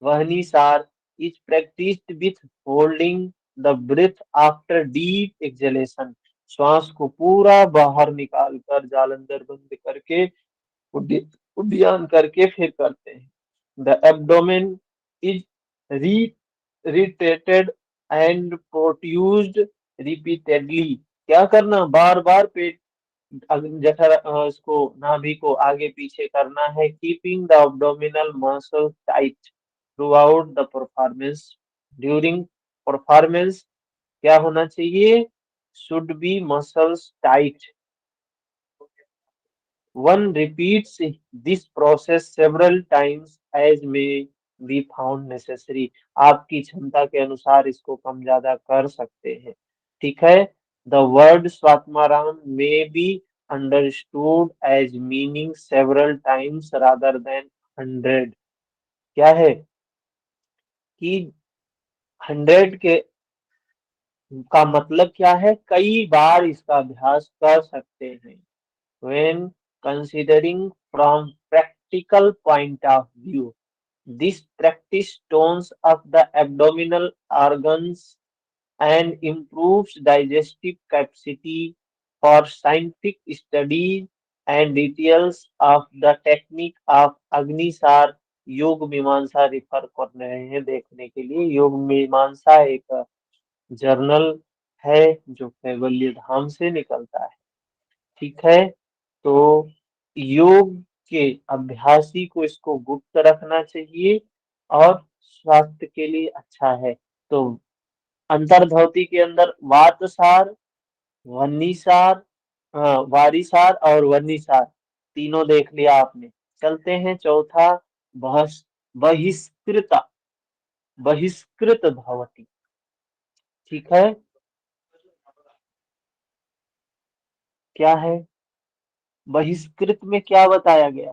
A: वहनीसार is practiced with holding the breath after deep exhalation। श्वास को पूरा बाहर निकाल कर जालंधर बंद करके उड्डयन करके फिर करते हैं। The abdomen is retracted and protruded repeatedly। क्या करना? बार बार पेट जठर इसको नाभि को आगे पीछे करना है। Keeping the abdominal muscles tight throughout the performance। During performance क्या होना चाहिए? should be muscles tight। One repeats this process several times as may be found necessary। आपकी क्षमता के अनुसार इसको कम ज्यादा कर सकते हैं। ठीक है। The word Swatmaram may be understood as meaning several times rather than 100। क्या है कि 100 के का मतलब क्या है? कई बार इसका अभ्यास कर सकते हैं। When considering from practical point of view, this practice tones up the abdominal organs and improves digestive capacity। For scientific studies and details of the technique of Agnisar योग मीमांसा रेफर कर रहे हैं देखने के लिए। योग मीमांसा एक जर्नल है जो कैवल्य धाम से निकलता है। ठीक है। तो योग के अभ्यासी को इसको गुप्त रखना चाहिए और स्वास्थ्य के लिए अच्छा है। तो अंतर्धौती के अंदर वातसार, वह्निसार, वारिसार और वह्निसार तीनों देख लिया आपने। चलते हैं चौथा, बहिष्कृत बहिष्कृत भवती। ठीक है। क्या है बहिष्कृत में? क्या बताया गया?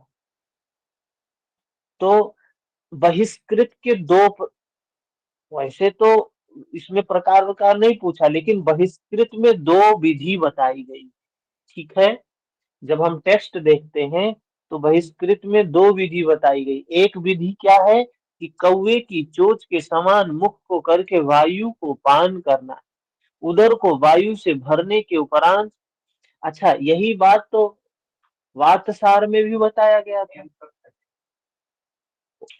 A: तो बहिष्कृत के वैसे तो इसमें प्रकार वकार नहीं पूछा, लेकिन बहिष्कृत में 2 विधि बताई गई। ठीक है। जब हम टेक्स्ट देखते हैं तो बहिष्कृत में 2 विधि बताई गई। एक विधि क्या है कि कौवे की चोंच के समान मुख को करके वायु को पान करना, उदर को वायु से भरने के उपरांत। अच्छा, यही बात तो वातसार में भी बताया गया था।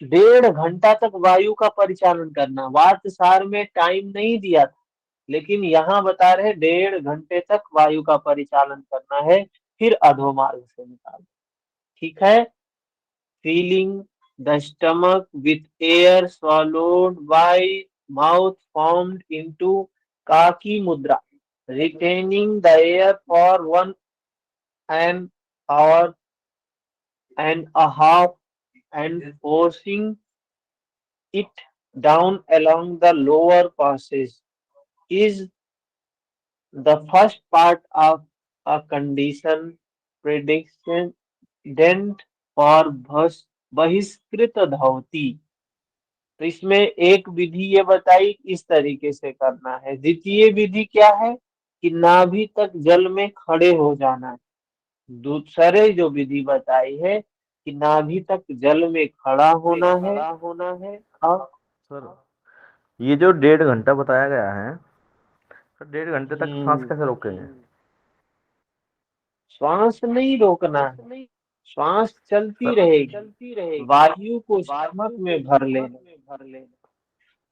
A: 1.5 घंटा तक वायु का परिचालन करना। वातसार में टाइम नहीं दिया था, लेकिन यहाँ बता रहे 1.5 घंटे तक वायु का परिचालन करना है, फिर अधोमार्ग से निकालना। ठीक है। Feeling the stomach with air swallowed by mouth formed into काकी मुद्रा, retaining the air for 1 and a half and forcing it down along the lower passage is the first part of a condition predicted for बहिष्कृत धौती। तो इसमें एक विधि ये बताई इस तरीके से करना है। द्वितीय विधि क्या है कि नाभि तक जल में खड़े हो जाना है। दूसरे जो विधि बताई है कि नाभि तक जल में खड़ा होना है और
D: सर ये जो 1.5 घंटा बताया गया है, सर 1.5 घंटे तक सांस कैसे रोकेंगे?
A: श्वास नहीं रोकना है, श्वास चलती रहेगी। वायु को स्टमक में भर लेना।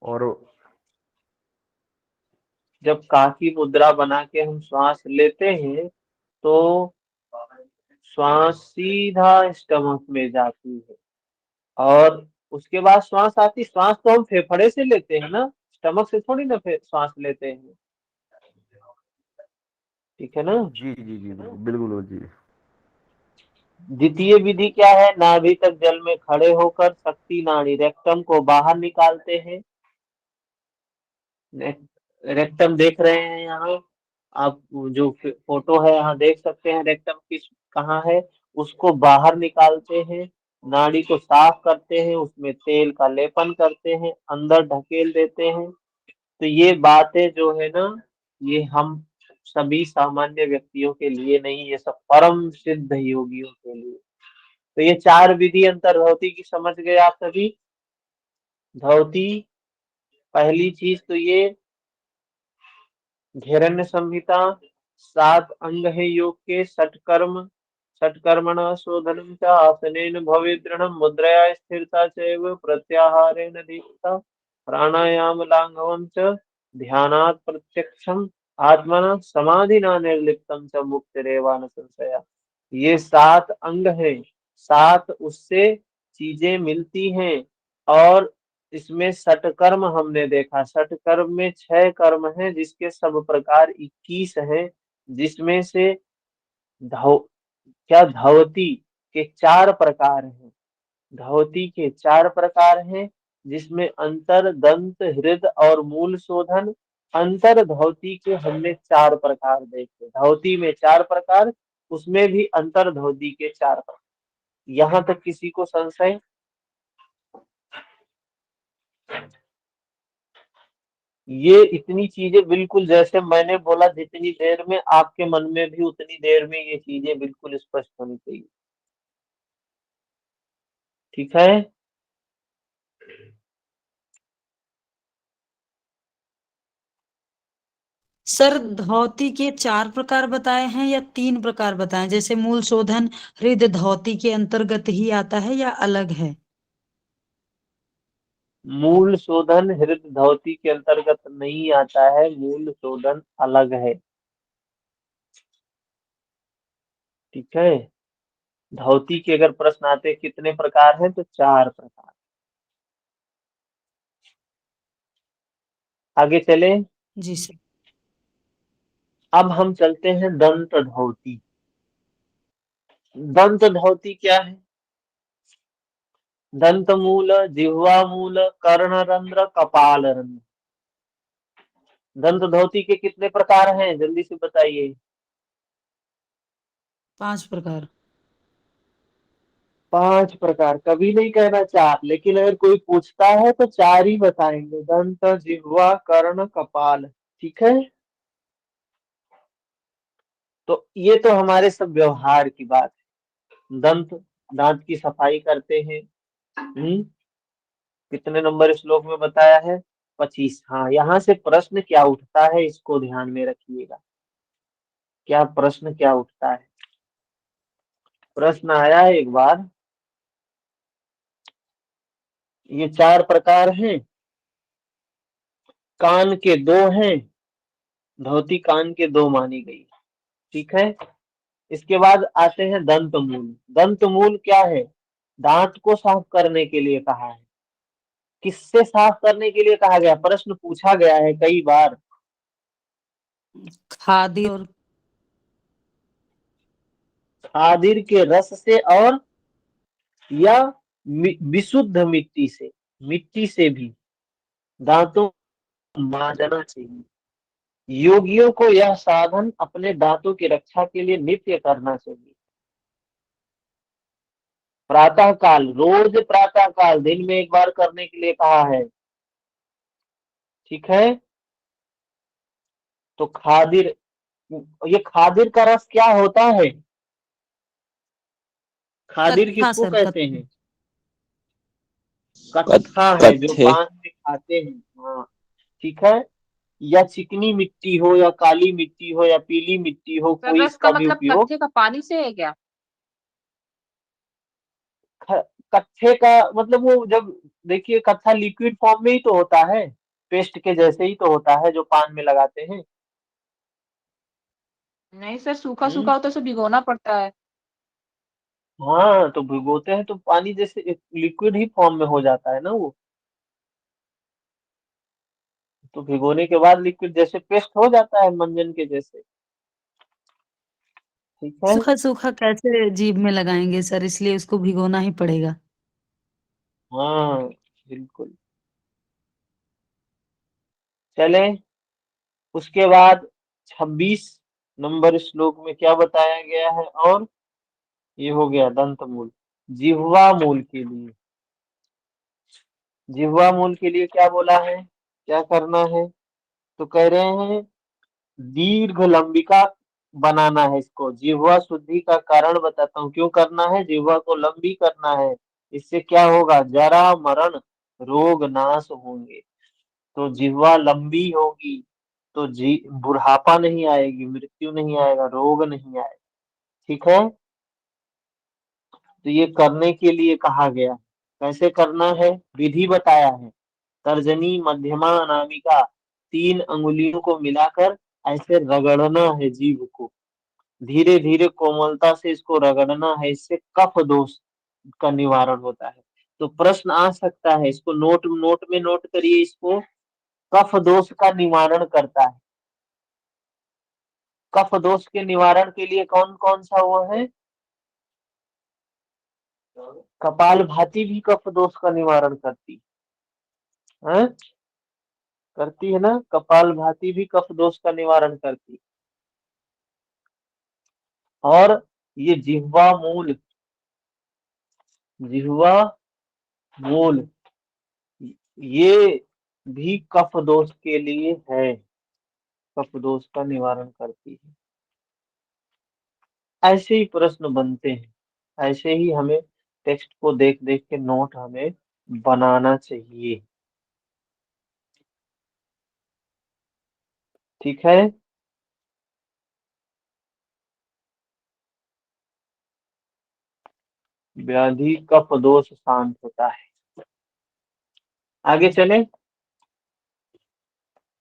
D: और
A: जब काकी मुद्रा बना के हम श्वास लेते हैं तो श्वास सीधा स्टमक में जाती है और उसके बाद श्वास आती। श्वास तो हम फेफड़े से लेते हैं ना, स्टमक से थोड़ी ना श्वास लेते हैं। ठीक है ना?
D: जी जी जी बिल्कुल जी।
A: द्वितीय विधि क्या है? नाभि तक जल में खड़े होकर शक्ति नाड़ी रेक्टम को बाहर निकालते हैं। रेक्टम देख रहे हैं यहाँ आप, जो फोटो है यहाँ देख सकते हैं रेक्टम किस कहाँ है, उसको बाहर निकालते हैं, नाड़ी को साफ करते हैं, उसमें तेल का लेपन करते हैं, अंदर ढकेल देते हैं। तो ये बातें जो है ना, ये हम सभी सामान्य व्यक्तियों के लिए नहीं, ये सब परम सिद्ध योगियों के लिए। तो ये 4 विधि अंतर्धौती की समझ गए आप सभी। धौती, पहली चीज तो ये हिरण्य संहिता, 7 अंग है योग के, षट्कर्मण शोधनम च आसनेन भवेत् दृढ़ं मुद्रया स्थिरता चैव प्रत्याहारेण दीक्षा प्राणायाम लाघवं च ध्यानात् प्रत्यक्षम आत्मना समाधिना निर्लिप्तम च मुक्तिरेवा न संशया। ये 7 अंग है, 7 उससे चीजें मिलती हैं। और इसमें षटकर्म हमने देखा, षटकर्म में 6 कर्म हैं जिसके सब प्रकार 21 हैं, जिसमें से धौ क्या धवती के 4 प्रकार हैं। धवती के 4 प्रकार हैं, जिसमें अंतर, दंत, हृद और मूल शोधन। अंतर धवती के हमने 4 प्रकार देखे, धवती में 4 प्रकार, उसमें भी अंतर धवती के 4 प्रकार। यहाँ तक किसी को संशय? ये इतनी चीजें बिल्कुल जैसे मैंने बोला, जितनी देर में आपके मन में भी उतनी देर में ये चीजें बिल्कुल स्पष्ट होनी चाहिए। ठीक है।
B: सर धौती के 4 प्रकार बताए हैं या 3 प्रकार बताए? जैसे मूल शोधन हृदय धौती के अंतर्गत ही आता है या अलग है?
A: मूल शोधन हृदय धौती के अंतर्गत नहीं आता है, मूल शोधन अलग है। ठीक है। धौती के अगर प्रश्न आते कितने प्रकार हैं, तो 4 प्रकार। आगे चले।
B: जी सर।
A: अब हम चलते हैं दंत धौती। दंत धौती क्या है? दंत मूल, जिह्वा मूल, कर्णरंध्र, कपाल रंध्र। दंत धौती के कितने प्रकार हैं, जल्दी से बताइए।
B: 5 प्रकार।
A: 5 प्रकार। कभी नहीं कहना 4, लेकिन अगर कोई पूछता है तो 4 ही बताएंगे, दंत, जिह्वा, कर्ण, कपाल। ठीक है। तो ये तो हमारे सब व्यवहार की बात है। दंत, दांत की सफाई करते हैं। कितने नंबर श्लोक में बताया है? 25। हाँ, यहाँ से प्रश्न क्या उठता है इसको ध्यान में रखिएगा। क्या प्रश्न क्या उठता है? प्रश्न आया है एक बार, ये 4 प्रकार हैं, कान के 2 हैं, धोती कान के 2 मानी गई। ठीक है। इसके बाद आते हैं दंत मूल। दंत मूल क्या है? दांत को साफ करने के लिए कहा है। किससे साफ करने के लिए कहा गया? प्रश्न पूछा गया है कई बार।
B: खादी और
A: खादिर के रस से, और या विशुद्ध मिट्टी से। मिट्टी से भी दांतों को मांजना चाहिए। योगियों को यह साधन अपने दांतों की रक्षा के लिए नित्य करना चाहिए। प्रातः काल, रोज प्रातः काल दिन में एक बार करने के लिए कहा है। ठीक है। तो खादिर, ये खादिर का रस क्या होता है? खादिर
B: कत्था
A: किसको
B: सर,
A: कहते
B: कत्था।
A: हैं? कत्था है, जो
C: कत्थे।
A: पान में खाते हैं। हाँ। ठीक है। या चिकनी मिट्टी हो, या काली मिट्टी हो, या पीली मिट्टी हो,
F: सर
A: कोई
F: रस का
A: इसका भी
F: मतलब
A: उपयोग।
F: कत्थे का पानी से है क्या?
A: कत्थे का मतलब वो जब, देखिए कत्था लिक्विड फॉर्म में ही तो होता है, पेस्ट के जैसे ही तो होता है जो पान में लगाते हैं।
F: नहीं सर, सूखा
A: हम्म।
F: सूखा हो तो उसे भिगोना पड़ता है।
A: हाँ, तो भिगोते हैं तो पानी जैसे लिक्विड ही फॉर्म में हो जाता है ना वो। तो भिगोने के बाद लिक्विड जैसे पेस्ट हो जाता है मंजन के जैसे। ठीक है।
B: सूखा सूखा कैसे जीभ में लगाएंगे सर, इसलिए उसको भिगोना ही पड़ेगा।
A: हाँ बिल्कुल। चले, उसके बाद 26 नंबर श्लोक में क्या बताया गया है, और ये हो गया दंत मूल। जिह्वा मूल के लिए, जिह्वा मूल के लिए क्या बोला है, क्या करना है, तो कह रहे हैं दीर्घ लंबिका बनाना है इसको। जिह्वा शुद्धि का कारण बताता हूँ क्यों करना है, जिह्वा को लंबी करना है। इससे क्या होगा, जरा मरण रोग नाश होंगे। तो जिह्वा लंबी होगी तो जी बुढ़ापा नहीं आएगी, मृत्यु नहीं आएगा, रोग नहीं आएगा। ठीक है, तो ये करने के लिए कहा गया। कैसे करना है, विधि बताया है। तर्जनी मध्यमा अनामिका 3 अंगुलियों को मिलाकर ऐसे रगड़ना है जीभ को, धीरे धीरे कोमलता से इसको रगड़ना है। इससे कफ दोष का निवारण होता है। तो प्रश्न आ सकता है, इसको नोट नोट में नोट करिए, इसको कफ दोष का निवारण करता है। कफ दोष के निवारण के लिए कौन कौन सा वो है, कपाल भाती भी कफ दोष का निवारण करती है, करती है ना, कपाल भाती भी कफ दोष का निवारण करती। और ये जिह्वा मूल, जिह्वा मूल ये भी कफ दोष के लिए है, कफ दोष का निवारण करती है। ऐसे ही प्रश्न बनते हैं, ऐसे ही हमें टेक्स्ट को देख देख के नोट हमें बनाना चाहिए। ठीक है, व्याधि कफ दोष शांत होता है। आगे चले,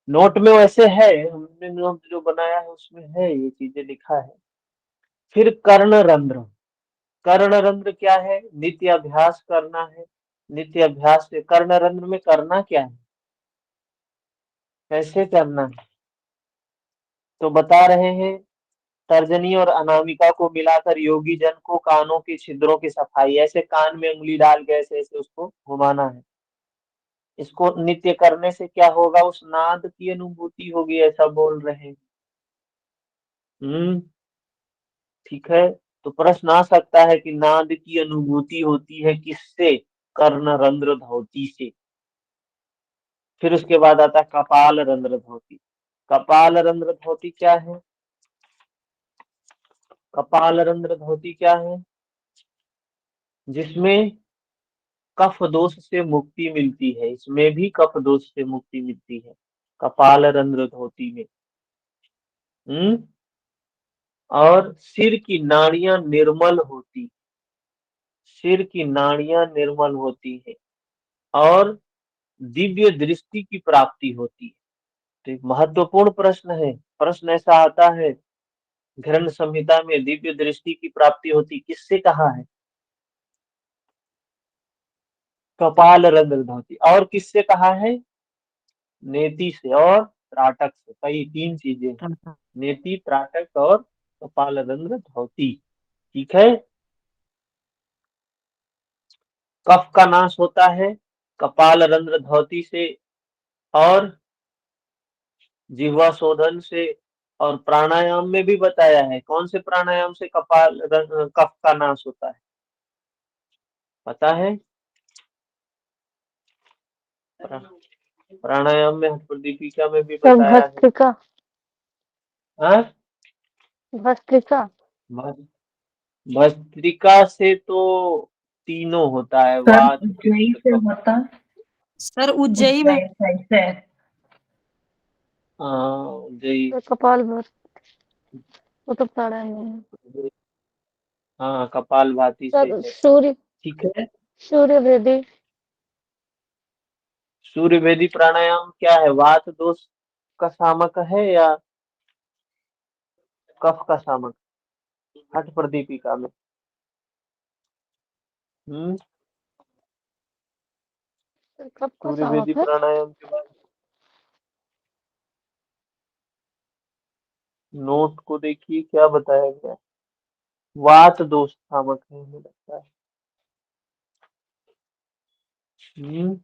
A: नोट में वैसे है, हमने नोट जो बनाया है उसमें है, ये चीजें लिखा है। फिर कर्ण रंध्र, कर्ण रंध्र क्या है, नित्य अभ्यास करना है। नित्य अभ्यास से कर्ण रंध्र में करना क्या है, कैसे करना है, तो बता रहे हैं तर्जनी और अनामिका को मिलाकर योगी जन को कानों के छिद्रों की सफाई, ऐसे कान में उंगली डाल के ऐसे ऐसे उसको घुमाना है। इसको नित्य करने से क्या होगा, उस नाद की अनुभूति होगी, ऐसा बोल रहे हैं। ठीक है, तो प्रश्न आ सकता है कि नाद की अनुभूति होती है किससे, कर्ण रंध्र धोती से। फिर उसके बाद आता है कपाल रंध्र धोती। कपाल रंध्र धोती क्या है, कपाल रंध्र धोती क्या है, जिसमें कफ दोष से मुक्ति मिलती है, इसमें भी कफ दोष से मुक्ति मिलती है कपाल रंध्र धोती में। और सिर की नाड़ियां निर्मल होती, सिर की नाड़ियां निर्मल होती है, और दिव्य दृष्टि की प्राप्ति होती है। तो एक महत्वपूर्ण प्रश्न है, प्रश्न ऐसा आता है ग्रंथ संहिता में, दिव्य दृष्टि की प्राप्ति होती किससे कहा है, कपाल रंध्र धोती, और किससे कहा है, नेति से और त्राटक से। कई 3 चीजें हैं, नेति, त्राटक और कपाल रंध्र धोती। ठीक है, कफ का नाश होता है कपाल रंध्र धोती से, और जिह्वा शोधन से, और प्राणायाम में भी बताया है कौन से प्राणायाम से कफ का नाश होता है, पता है। प्राणायाम में हठप्रदीपिका में भी
E: सब
A: बताया है।
E: भस्त्रिका,
A: हाँ,
E: भस्त्रिका।
A: भस्त्रिका से तो तीनों होता है, वात
G: उज्जयी
A: पित्त
G: से
A: कफ।
G: होता,
B: सर उज्जयी में
G: उज्जयी साइड से।
A: हाँ जय,
E: तो कपाल भस्त्रिका, वो तो प्राणायाम है।
A: हाँ कपाल भाती से
E: सर
A: है।
E: सूर्य,
A: ठीक है,
E: सूर्य भेदी।
A: सूर्य भेदी प्राणायाम क्या है, वात दोष का शामक है या कफ का शामक, हठ प्रदीपिका में। हम्म,
E: सर कब का
A: सूर्य भेदी
E: सामक है।
A: प्राणायाम के बाद नोट को देखिए क्या बताया गया। वात दोष नामक है, हमें लगता है। हम्म,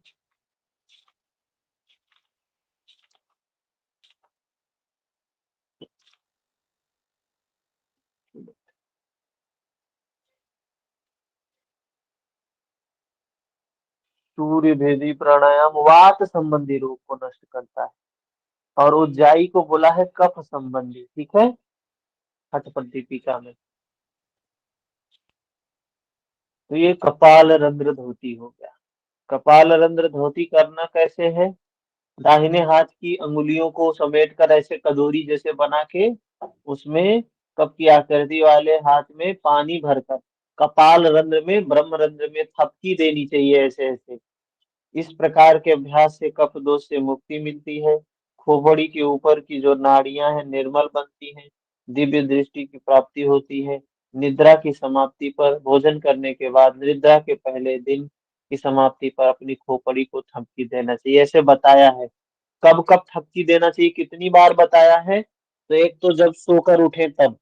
A: सूर्य भेदी प्राणायाम वात संबंधी रोग को नष्ट करता है, और उज्जाई को बोला है कफ संबंधी। ठीक है, हठपट दीपिका में। तो ये कपाल रंध्र धोती हो गया। कपाल रंध्र धोती करना कैसे है? दाहिने हाथ की अंगुलियों को समेट कर ऐसे कटोरी जैसे बना के उसमें कप की आकृति वाले हाथ में पानी भरकर कपाल रंध्र में, ब्रह्म रंध्र में थपकी देनी चाहिए ऐसे ऐसे। इस प्रकार के अभ्यास से कफ दोष से मुक्ति मिलती है। खोपड़ी के ऊपर की जो नाड़ियां हैं निर्मल बनती हैं, दिव्य दृष्टि की प्राप्ति होती है। निद्रा की समाप्ति पर, भोजन करने के बाद निद्रा के पहले दिन की समाप्ति पर अपनी खोपड़ी को थपकी देना चाहिए, ऐसे बताया है। कब कब थपकी देना चाहिए, कितनी बार बताया है? तो एक तो जब सोकर उठे तब,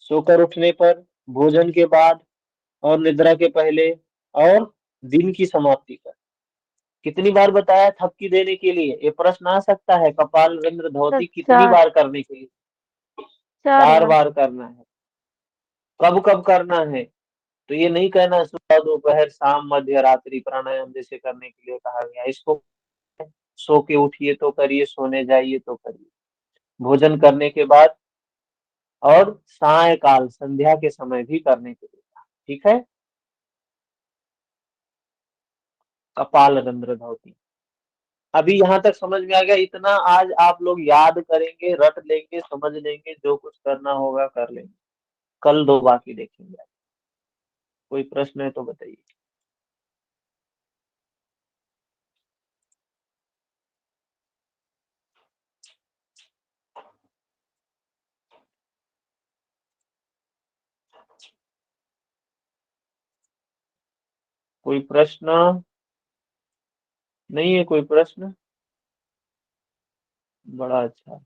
A: सोकर उठने पर, भोजन के बाद, और निद्रा के पहले, और दिन की समाप्ति पर। कितनी बार बताया थपकी देने के लिए? ये प्रश्न आ सकता है। कपाल रंध्र
E: सर
A: धोती कितनी
E: चार,
A: बार करने के लिए? 4
E: बार।
A: बार करना है। कब कब करना है? तो ये नहीं कहना सुबह दोपहर शाम मध्य रात्रि प्राणायाम जैसे करने के लिए कहा गया। इसको सो के उठिए तो करिए, सोने जाइए तो करिए, भोजन करने के बाद, और सायकाल संध्या के समय भी करने के लिए कहा। ठीक है, कपाल रंध्र धोती। अभी यहाँ तक समझ में आ गया? इतना आज आप लोग याद करेंगे, रट लेंगे, समझ लेंगे, जो कुछ करना होगा कर लेंगे। कल 2 बाकी देखेंगे। कोई प्रश्न है तो बताइए। कोई प्रश्न नहीं है? कोई प्रश्न? बड़ा अच्छा।